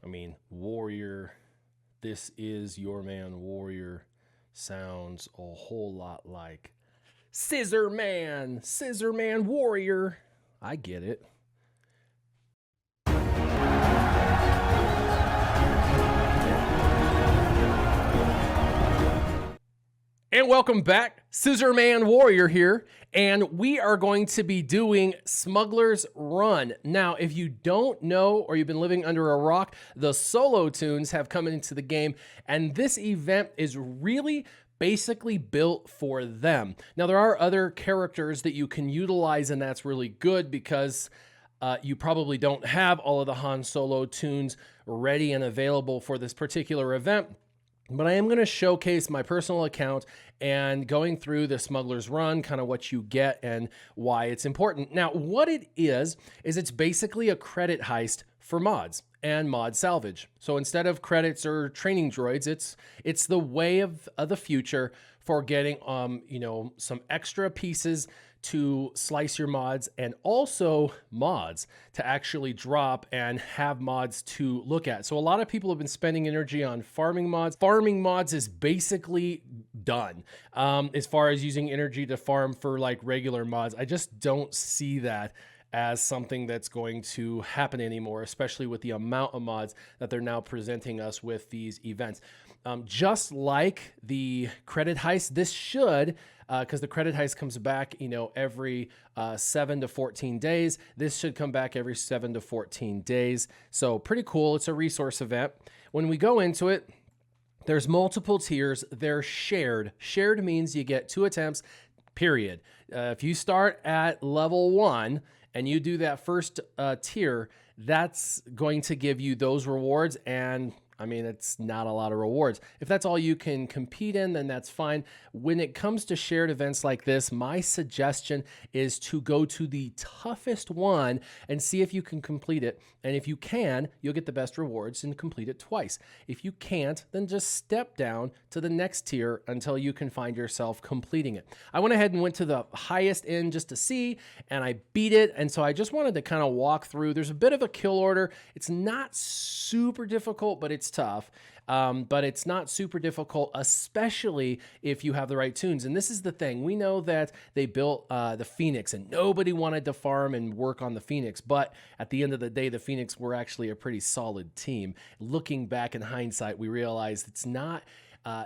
I mean, warrior, this is your man warrior sounds a whole lot like Scissor Man Warrior. I get it. And welcome back, Scissor Man Warrior here, and we are going to be doing Smugglers Run. Now, if you don't know or you've been living under a rock, the solo tunes have come into the game, and this event is really basically built for them. Now, there are other characters that you can utilize, and that's really good because you probably don't have all of the Han Solo tunes ready and available for this particular event. But I am going to showcase my personal account and going through the Smuggler's Run, kind of what you get and why it's important. Now, what it is it's basically a credit heist for mods and mod salvage. So instead of credits or training droids, it's the way of the future for getting some extra pieces to slice your mods, and also mods to actually drop and have mods to look at. So a lot of people have been spending energy on farming mods. Farming mods is basically done as far as using energy to farm for like regular mods. I just don't see that as something that's going to happen anymore, especially with the amount of mods that they're now presenting us with these events. Just like the credit heist, this should, because the credit heist comes back, every 7 to 14 days. This should come back every 7 to 14 days. So pretty cool. It's a resource event. When we go into it, there's multiple tiers. They're shared. Shared means you get 2 attempts, period. If you start at level 1 and you do that first tier, that's going to give you those rewards. And I mean, it's not a lot of rewards. If that's all you can compete in, then that's fine. When it comes to shared events like this, my suggestion is to go to the toughest one and see if you can complete it. And if you can, you'll get the best rewards and complete it twice. If you can't, then just step down to the next tier until you can find yourself completing it. I went ahead and went to the highest end just to see, and I beat it. And so I just wanted to kind of walk through. There's a bit of a kill order. It's not super difficult, but it's tough. But it's not super difficult, especially if you have the right tunes. And this is the thing. We know that they built the Phoenix, and nobody wanted to farm and work on the Phoenix. But at the end of the day, the Phoenix were actually a pretty solid team. Looking back in hindsight, we realized it's not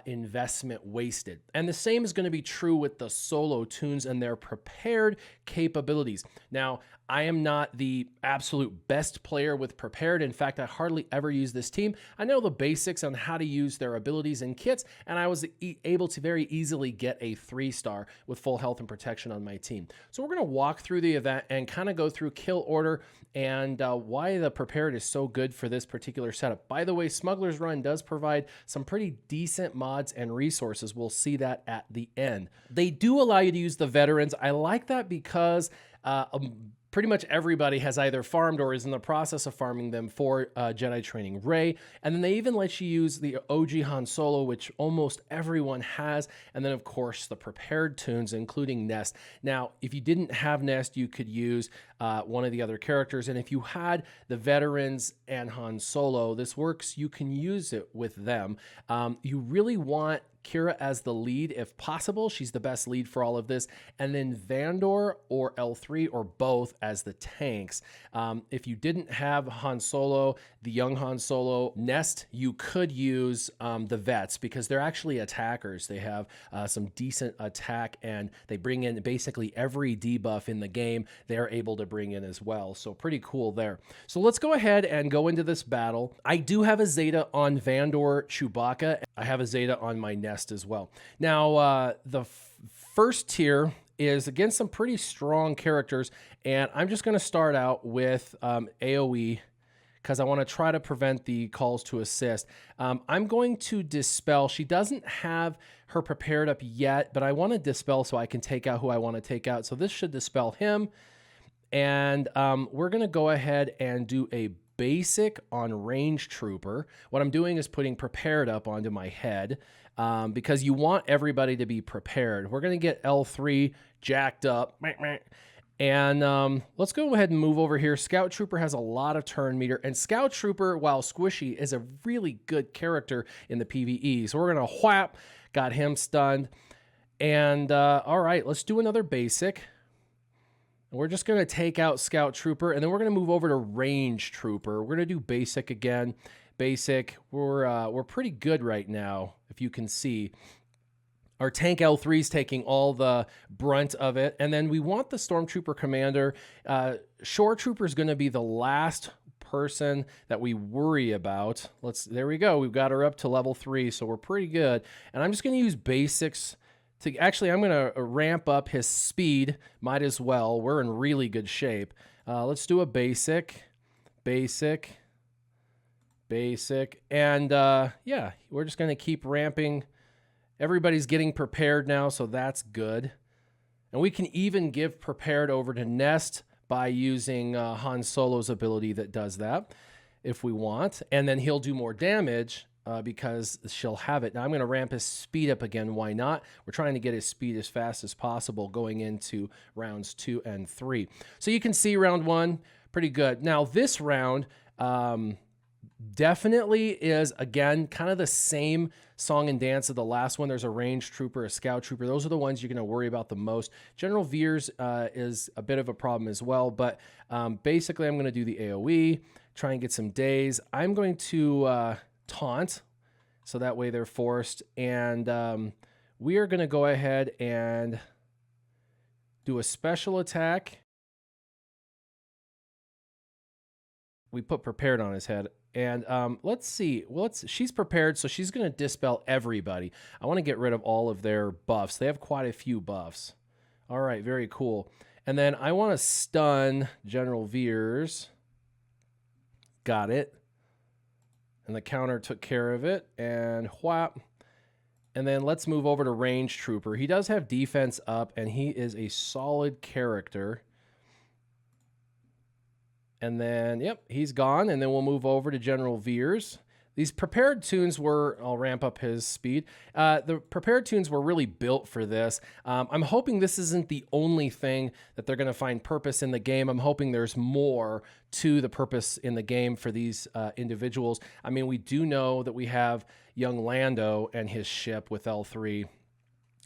investment wasted. And the same is going to be true with the solo tunes and their prepared capabilities. Now, I am not the absolute best player with prepared. In fact, I hardly ever use this team. I know the basics on how to use their abilities and kits, and I was able to very easily get a 3-star with full health and protection on my team. So we're going to walk through the event and kind of go through kill order and why the prepared is so good for this particular setup. By the way, Smuggler's Run does provide some pretty decent mods and resources. We'll see that at the end. They do allow you to use the veterans. I like that because pretty much everybody has either farmed or is in the process of farming them for Jedi training Rey. And then they even let you use the OG Han Solo, which almost everyone has. And then, of course, the prepared tunes, including Nest. Now, if you didn't have Nest, you could use one of the other characters. And if you had the veterans and Han Solo, this works. You can use it with them. You really want Kira as the lead if possible. She's the best lead for all of this. And then Vandor or L3 or both as the tanks. If you didn't have Han Solo, the young Han Solo Nest, you could use the vets because they're actually attackers. They have some decent attack and they bring in basically every debuff in the game. They're able to bring in as well. So pretty cool there. So let's go ahead and go into this battle. I do have a Zeta on Vandor Chewbacca. I have a Zeta on my Nest as well. Now, the first tier is against some pretty strong characters, and I'm just going to start out with AoE because I want to try to prevent the calls to assist. I'm going to dispel. She doesn't have her prepared up yet, but I want to dispel so I can take out who I want to take out. So this should dispel him, and we're going to go ahead and do a basic on range trooper. What I'm doing is putting prepared up onto my head because you want everybody to be prepared. We're going to get L3 jacked up And let's go ahead and move over here. Scout Trooper has a lot of turn meter, and Scout Trooper, while squishy, is a really good character in the PvE. So we're going to whap, got him stunned. And all right, let's do another basic. We're just going to take out Scout Trooper, and then we're going to move over to Range Trooper. We're going to do basic again. Basic, we're pretty good right now, if you can see. Our tank L3 is taking all the brunt of it. And then we want the Stormtrooper Commander. Shore Trooper is going to be the last person that we worry about. There we go. We've got her up to level 3, so we're pretty good. And I'm just going to use basics to, actually, I'm going to ramp up his speed. Might as well. We're in really good shape. Let's do a basic. And yeah, we're just going to keep ramping. Everybody's getting prepared now, so that's good. And we can even give prepared over to Nest by using Han Solo's ability that does that if we want. And then he'll do more damage because she'll have it. Now I'm going to ramp his speed up again. Why not? We're trying to get his speed as fast as possible going into rounds 2 and 3. So you can see round 1, pretty good. Now this round definitely is, again, kind of the same song and dance of the last one. There's a Range Trooper, a Scout Trooper. Those are the ones you're going to worry about the most. General Veers is a bit of a problem as well, but basically I'm going to do the AoE, try and get some days. I'm going to taunt, so that way they're forced, and we are going to go ahead and do a special attack. We put prepared on his head. And let's see. She's prepared, so she's going to dispel everybody. I want to get rid of all of their buffs. They have quite a few buffs. All right, very cool. And then I want to stun General Veers. Got it. And the counter took care of it. And whap. And then let's move over to Range Trooper. He does have defense up, and he is a solid character. And then, yep, he's gone. And then we'll move over to General Veers. These prepared tunes were, I'll ramp up his speed. The prepared tunes were really built for this. I'm hoping this isn't the only thing that they're going to find purpose in the game. I'm hoping there's more to the purpose in the game for these individuals. I mean, we do know that we have young Lando and his ship with L3.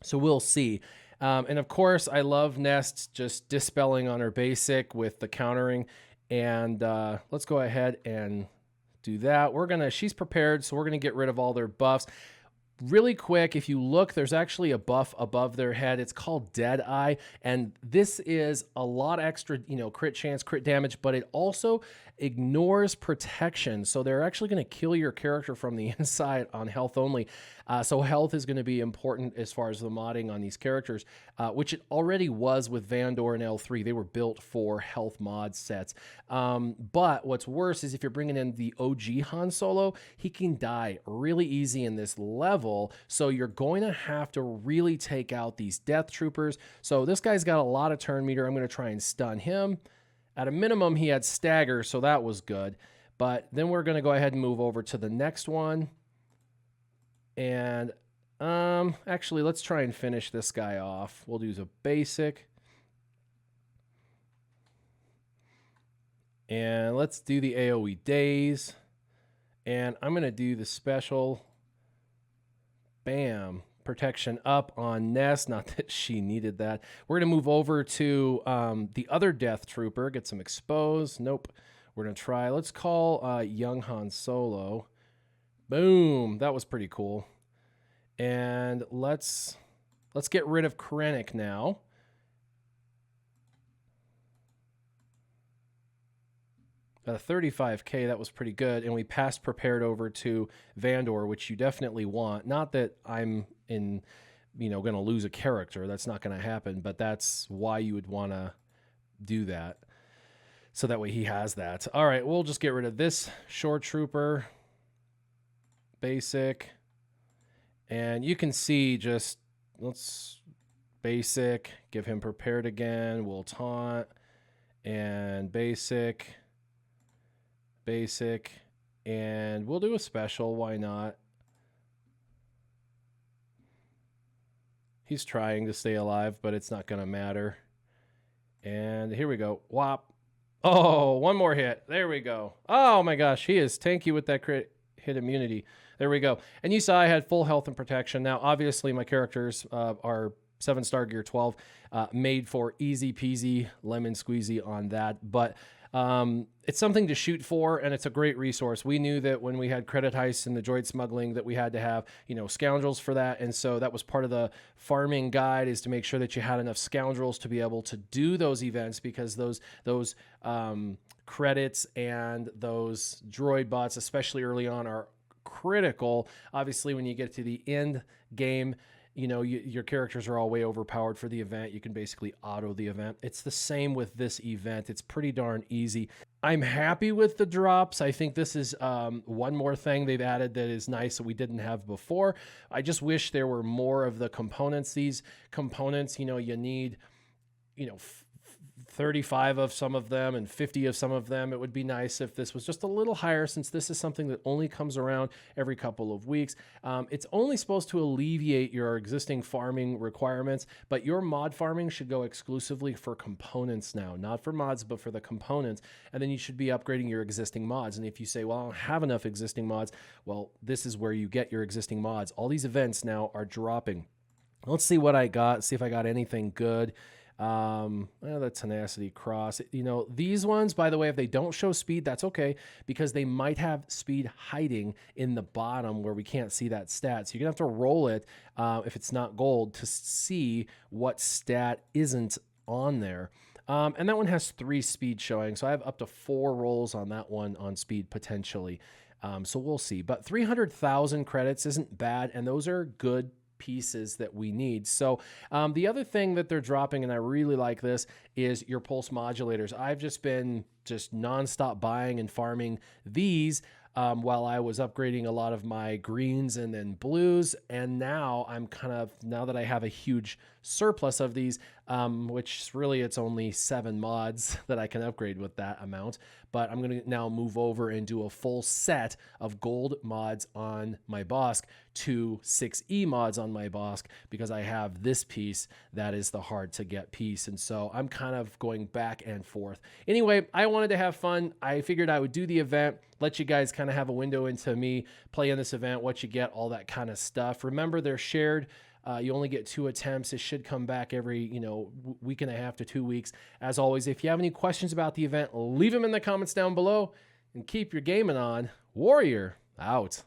So we'll see. And of course, I love Nest just dispelling on her basic with the countering. And let's go ahead and do that. She's prepared, so we're gonna get rid of all their buffs. Really quick, if you look, there's actually a buff above their head. It's called Deadeye, and this is a lot extra, crit chance, crit damage, but it also ignores protection. So they're actually going to kill your character from the inside on health only. So health is going to be important as far as the modding on these characters, which it already was with Vandor and L3. They were built for health mod sets. But what's worse is if you're bringing in the OG Han Solo, he can die really easy in this level. So you're going to have to really take out these Death Troopers. So this guy's got a lot of turn meter. I'm going to try and stun him. At a minimum, he had stagger, so that was good. But then we're going to go ahead and move over to the next one. And actually, let's try and finish this guy off. We'll do a basic. And let's do the AoE days. And I'm going to do the special. Bam. Protection up on Nest. Not that she needed that. We're going to move over to the other Death Trooper. Get some expose. Nope. We're going to try. Let's call young Han Solo. Boom. That was pretty cool. And let's get rid of Krennic now. 35k, that was pretty good. And we passed prepared over to Vandor, which you definitely want. Not that I'm going to lose a character. That's not going to happen, but that's why you would want to do that. So that way he has that. All right, we'll just get rid of this shore trooper. Basic. And you can see let's basic, give him prepared again. We'll taunt and basic, and we'll do a special. Why not? He's trying to stay alive, but it's not going to matter. And here we go. Whop. Oh, one more hit. There we go. Oh my gosh, he is tanky with that crit hit immunity. There we go. And you saw I had full health and protection. Now, obviously, my characters are 7-star gear 12, made for easy peasy lemon squeezy on that. But it's something to shoot for, and it's a great resource. We knew that when we had credit heists and the droid smuggling that we had to have, scoundrels for that. And so that was part of the farming guide, is to make sure that you had enough scoundrels to be able to do those events, because those credits and those droid bots, especially early on, are critical. Obviously, when you get to the end game, your characters are all way overpowered for the event. You can basically auto the event. It's the same with this event. It's pretty darn easy. I'm happy with the drops. I think this is one more thing they've added that is nice that we didn't have before. I just wish there were more of the components. These components, you need, 35 of some of them and 50 of some of them. It would be nice if this was just a little higher, since this is something that only comes around every couple of weeks. It's only supposed to alleviate your existing farming requirements, but your mod farming should go exclusively for components now, not for mods, but for the components. And then you should be upgrading your existing mods. And if you say, well, I don't have enough existing mods, well, this is where you get your existing mods. All these events now are dropping. Let's see what I got, see if I got anything good. The tenacity cross, these ones, by the way, if they don't show speed, that's okay, because they might have speed hiding in the bottom where we can't see that stat. So you're gonna have to roll it if it's not gold to see what stat isn't on there. And that one has 3 speed showing, so I have up to 4 rolls on that one on speed potentially. So we'll see, but 300,000 credits isn't bad, and those are good pieces that we need. So the other thing that they're dropping, and I really like this, is your pulse modulators. I've just been nonstop buying and farming these while I was upgrading a lot of my greens and then blues. And now now that I have a huge surplus of these, which really it's only 7 mods that I can upgrade with that amount, but I'm going to now move over and do a full set of gold mods on my Bosk to 6E mods on my Bosk, because I have this piece that is the hard to get piece. And so I'm kind of going back and forth. Anyway, I wanted to have fun. I figured I would do the event, let you guys kind of have a window into me playing this event, what you get, all that kind of stuff. Remember, they're shared. You only get 2 attempts. It should come back every, week and a half to 2 weeks. As always, if you have any questions about the event, leave them in the comments down below, and keep your gaming on. Warrior out.